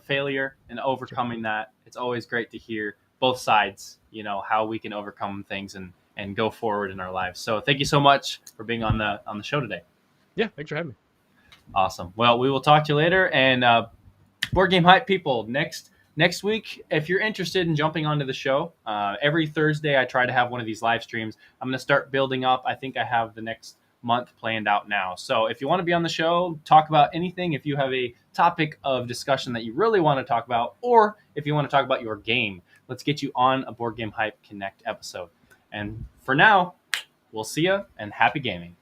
[SPEAKER 1] failure and overcoming that. It's always great to hear both sides. How we can overcome things and go forward in our lives. So thank you so much for being on the show today.
[SPEAKER 2] Yeah, thanks for having me.
[SPEAKER 1] Awesome. Well, we will talk to you later. And Board Game Hype people, next week, if you're interested in jumping onto the show, every Thursday I try to have one of these live streams. I'm going to start building up. I think I have the next month planned out now. So if you want to be on the show, talk about anything, if you have a topic of discussion that you really want to talk about, or if you want to talk about your game, let's get you on a Board Game Hype Connect episode. And for now, we'll see you and happy gaming.